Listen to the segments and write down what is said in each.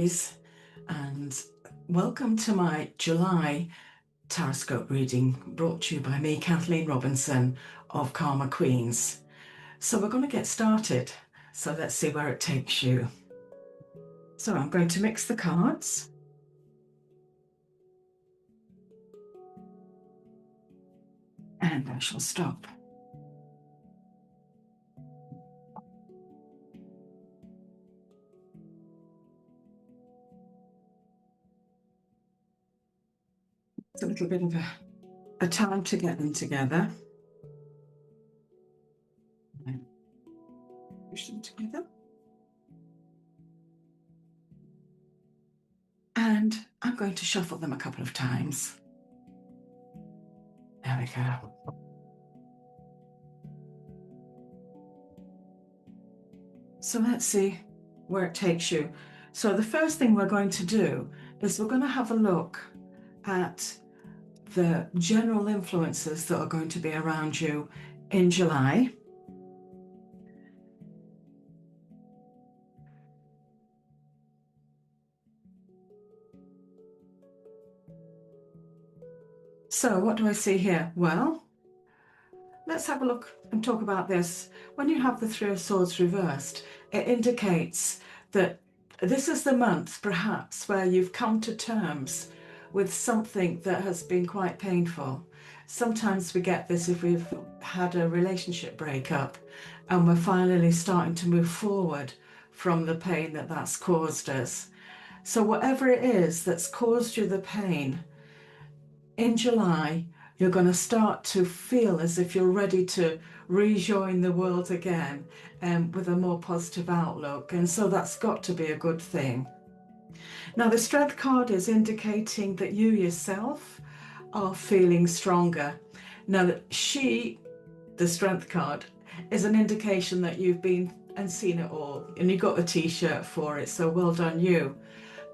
Aries, and welcome to my July Taroscope reading brought to you by me, Kathleen Robinson of Karmaqueens. So we're going to get started. So let's see where it takes you. So I'm going to mix the cards. And I shall stop. It's a little bit of a time to get them together. Push them together. And I'm going to shuffle them a couple of times. There we go. So let's see where it takes you. So the first thing we're going to do is we're going to have a look at the general influences that are going to be around you in July. So what do I see here? Well, let's have a look and talk about this. When you have the Three of Swords reversed, it indicates that this is the month perhaps where you've come to terms with something that has been quite painful. Sometimes we get this if we've had a relationship breakup and we're finally starting to move forward from the pain that's caused us. So whatever it is that's caused you the pain, in July, you're going to start to feel as if you're ready to rejoin the world again with a more positive outlook. And so that's got to be a good thing. Now, the Strength card is indicating that you yourself are feeling stronger. Now, the Strength card, is an indication that you've been and seen it all, and you got a t-shirt for it, so well done you.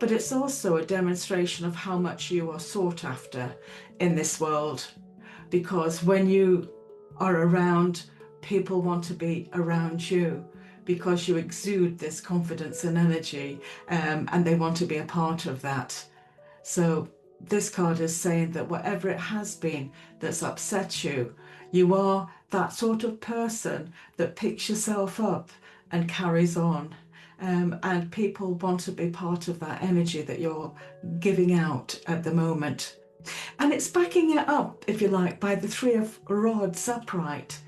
But it's also a demonstration of how much you are sought after in this world, because when you are around, people want to be around you because you exude this confidence and energy, and they want to be a part of that. So this card is saying that whatever it has been that's upset you, you are that sort of person that picks yourself up and carries on. And people want to be part of that energy that you're giving out at the moment. And it's backing it up, if you like, by the Three of Rods upright.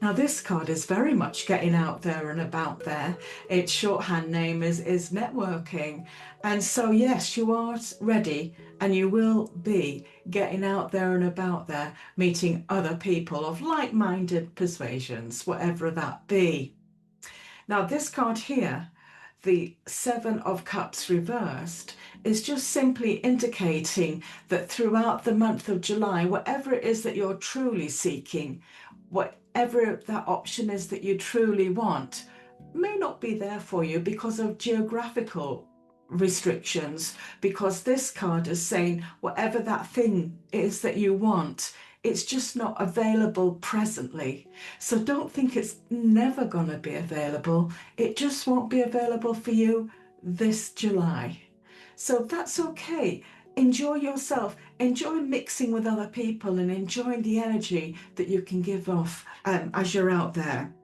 Now this card is very much getting out there and about there. Its shorthand name is networking. And so yes, you are ready and you will be getting out there and about there, meeting other people of like-minded persuasions, whatever that be. Now this card here, the Seven of Cups reversed, is just simply indicating that throughout the month of July, whatever it is that you're truly seeking, whatever that option is that you truly want, may not be there for you because of geographical restrictions, because this card is saying whatever that thing is that you want, it's just not available presently. So don't think it's never going to be available. It just won't be available for you this July. So that's okay. Enjoy yourself. Enjoy mixing with other people and enjoying the energy that you can give off as you're out there.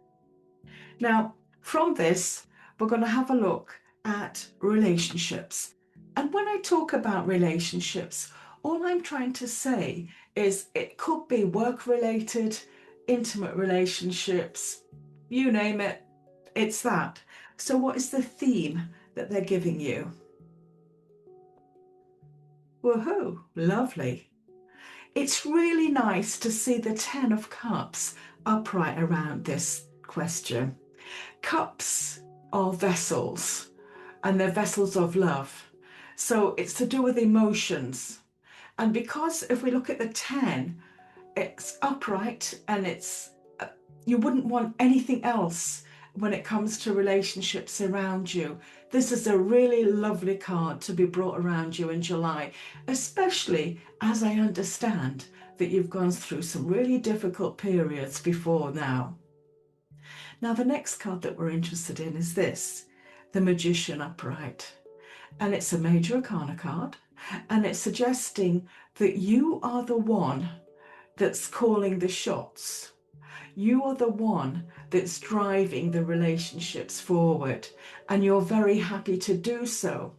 Now, from this, we're going to have a look at relationships. And when I talk about relationships, all I'm trying to say is it could be work-related, intimate relationships, you name it, it's that. So what is the theme that they're giving you? Woohoo, lovely. It's really nice to see the Ten of Cups upright around this question. Cups are vessels, and they're vessels of love. So it's to do with emotions. And because if we look at the 10, it's upright and you wouldn't want anything else when it comes to relationships around you. This is a really lovely card to be brought around you in July, especially as I understand that you've gone through some really difficult periods before now. Now, the next card that we're interested in is this, the Magician upright. and it's a major arcana card, and it's suggesting that you are the one that's calling the shots. You are the one that's driving the relationships forward, and you're very happy to do so.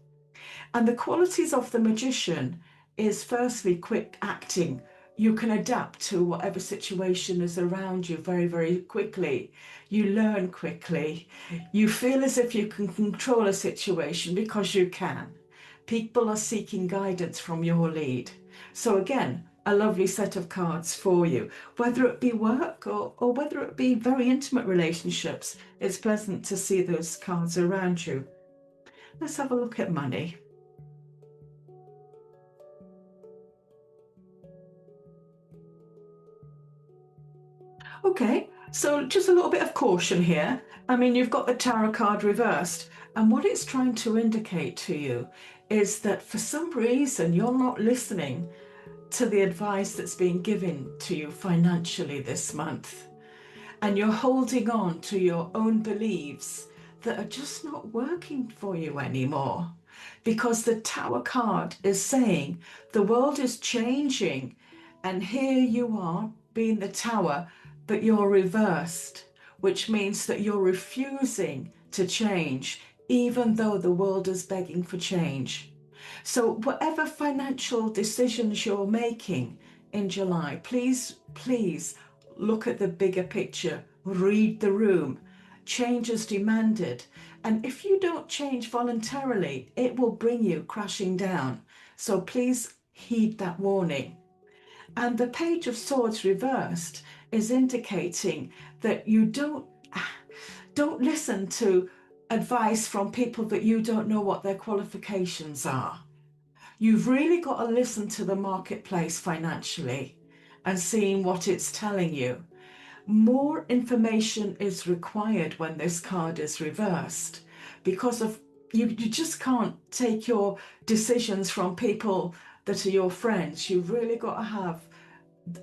And the qualities of the magician is firstly quick acting. You can adapt to whatever situation is around you very, very quickly. You learn quickly. You feel as if you can control a situation because you can. People are seeking guidance from your lead. So again, a lovely set of cards for you. Whether it be work or whether it be very intimate relationships, it's pleasant to see those cards around you. Let's have a look at money. Okay, so just a little bit of caution here. I mean, you've got the tarot card reversed, and what it's trying to indicate to you is that for some reason you're not listening to the advice that's being given to you financially this month, and you're holding on to your own beliefs that are just not working for you anymore. Because the Tower card is saying the world is changing, and here you are being the Tower, but you're reversed, which means that you're refusing to change, even though the world is begging for change. So whatever financial decisions you're making in July, please, please look at the bigger picture, read the room. Change is demanded. And if you don't change voluntarily, it will bring you crashing down. So please heed that warning. And the Page of Swords reversed is indicating that you don't listen to advice from people that you don't know what their qualifications are. You've really got to listen to the marketplace financially and seeing what it's telling you. More information is required when this card is reversed because of you just can't take your decisions from people that are your friends. You've really got to have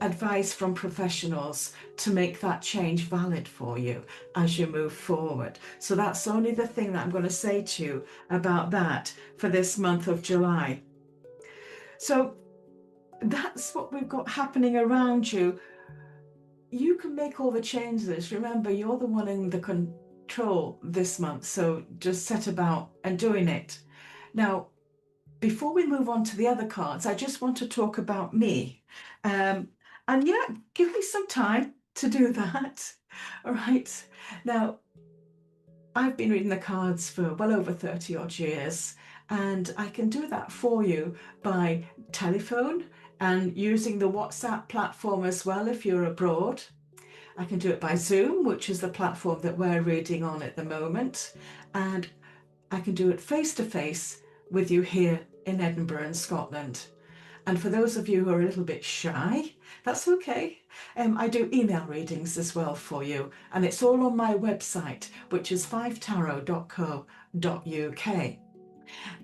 advice from professionals to make that change valid for you as you move forward. So that's only the thing that I'm going to say to you about that for this month of July. So that's what we've got happening around you. You can make all the changes. Remember, you're the one in the control this month, so just set about and doing it. Now, before we move on to the other cards, I just want to talk about me. And yeah, give me some time to do that. All right. Now, I've been reading the cards for well over 30 odd years, and I can do that for you by telephone and using the WhatsApp platform as well if you're abroad. I can do it by Zoom, which is the platform that we're reading on at the moment, and I can do it face to face with you here in Edinburgh in Scotland. And for those of you who are a little bit shy, that's okay. I do email readings as well for you, and it's all on my website, which is fivetarot.co.uk.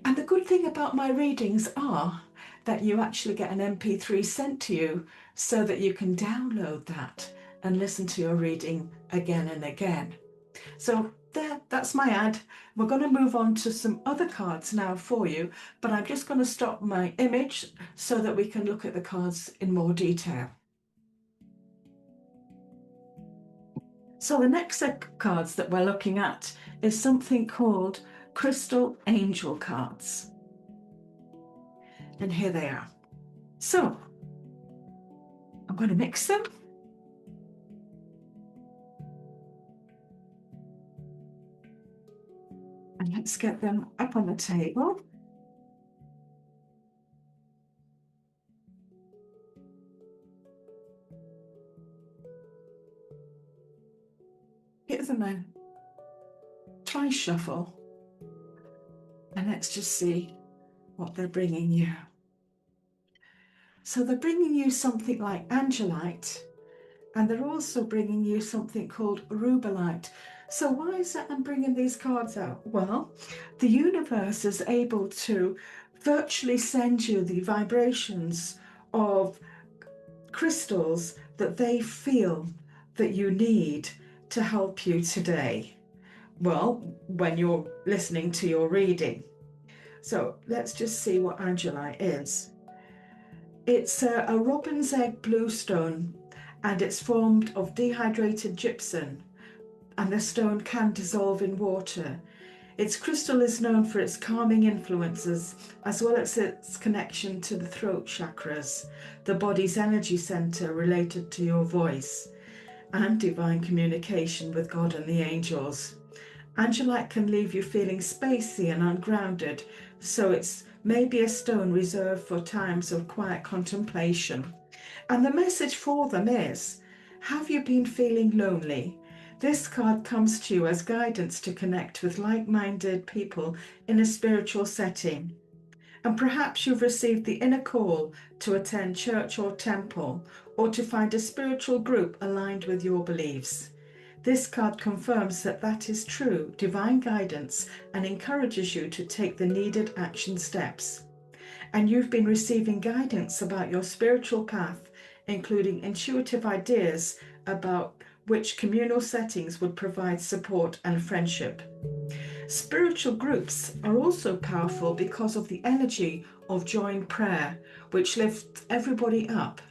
And the good thing about my readings are that you actually get an MP3 sent to you so that you can download that and listen to your reading again and again. So there, that's my ad. We're going to move on to some other cards now for you, but I'm just going to stop my image so that we can look at the cards in more detail. So the next set of cards that we're looking at is something called Crystal Angel cards. And here they are. So I'm going to mix them. And let's get them up on the table. Give them a try shuffle. And let's just see what they're bringing you. So they're bringing you something like Angelite, and they're also bringing you something called Rubelite. So why is that I'm bringing these cards out? Well, the universe is able to virtually send you the vibrations of crystals that they feel that you need to help you today. Well, when you're listening to your reading. So let's just see what Aries July is. It's a robin's egg blue stone, and it's formed of dehydrated gypsum, and the stone can dissolve in water. Its crystal is known for its calming influences, as well as its connection to the throat chakras, the body's energy center related to your voice, and divine communication with God and the angels. Angelite can leave you feeling spacey and ungrounded, so it's maybe a stone reserved for times of quiet contemplation. And the message for them is, have you been feeling lonely? This card comes to you as guidance to connect with like-minded people in a spiritual setting. And perhaps you've received the inner call to attend church or temple, or to find a spiritual group aligned with your beliefs. This card confirms that that is true divine guidance and encourages you to take the needed action steps. And you've been receiving guidance about your spiritual path, including intuitive ideas about which communal settings would provide support and friendship. Spiritual groups are also powerful because of the energy of joined prayer, which lifts everybody up.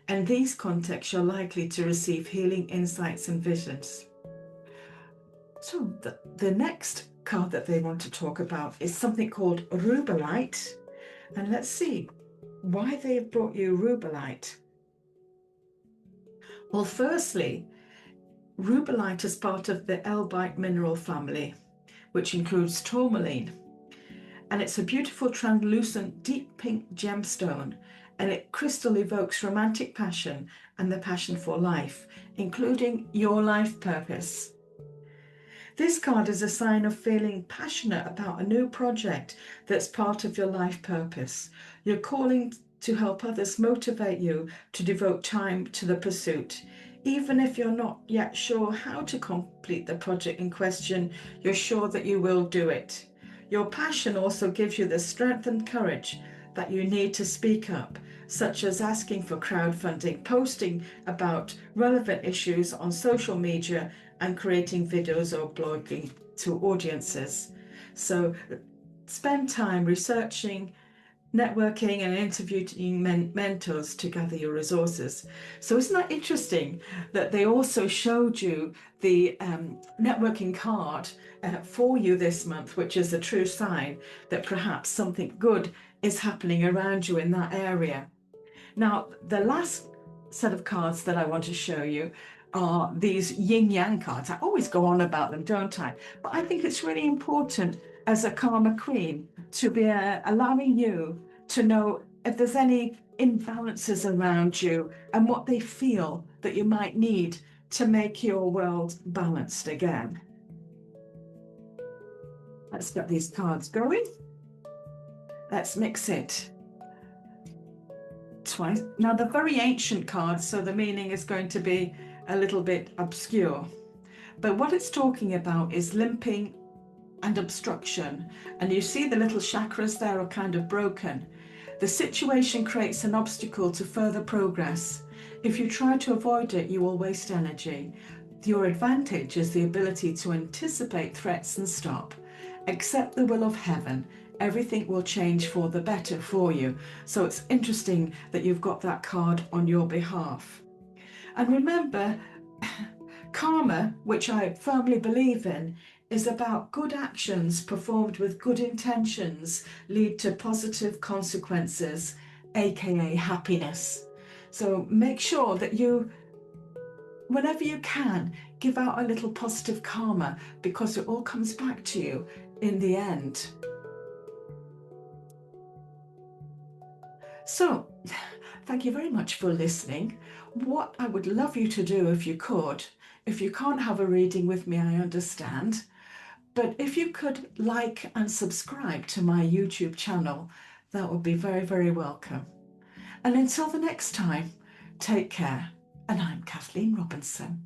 In these contexts, you're likely to receive healing insights and visions. So the next card that they want to talk about is something called rubellite. And let's see why they've brought you rubellite. Well, firstly, rubellite is part of the elbite mineral family, which includes tourmaline. And it's a beautiful, translucent, deep pink gemstone, and it crystal evokes romantic passion and the passion for life, including your life purpose. This card is a sign of feeling passionate about a new project that's part of your life purpose. You're calling to help others motivate you to devote time to the pursuit. Even if you're not yet sure how to complete the project in question, you're sure that you will do it. Your passion also gives you the strength and courage that you need to speak up, such as asking for crowdfunding, posting about relevant issues on social media, and creating videos or blogging to audiences. So spend time researching, networking and interviewing mentors to gather your resources. So isn't that interesting that they also showed you the networking card for you this month, which is a true sign that perhaps something good is happening around you in that area. Now, the last set of cards that I want to show you are these yin yang cards. I always go on about them, don't I? But I think it's really important as a karma queen to be allowing you to know if there's any imbalances around you and what they feel that you might need to make your world balanced again. Let's get these cards going. Let's mix it twice. Now they're very ancient cards, so the meaning is going to be a little bit obscure. But what it's talking about is limping and obstruction. And you see the little chakras there are kind of broken. The situation creates an obstacle to further progress. If you try to avoid it, you will waste energy. Your advantage is the ability to anticipate threats and stop. Accept the will of heaven. Everything will change for the better for you. So it's interesting that you've got that card on your behalf. And remember, karma, which I firmly believe in, is about good actions performed with good intentions lead to positive consequences, aka happiness. So make sure that you, whenever you can, give out a little positive karma, because it all comes back to you in the end. So, thank you very much for listening. What I would love you to do, if you could, if you can't have a reading with me, I understand, but if you could like and subscribe to my YouTube channel, that would be very, very welcome. And until the next time, take care. And I'm Kathleen Robinson.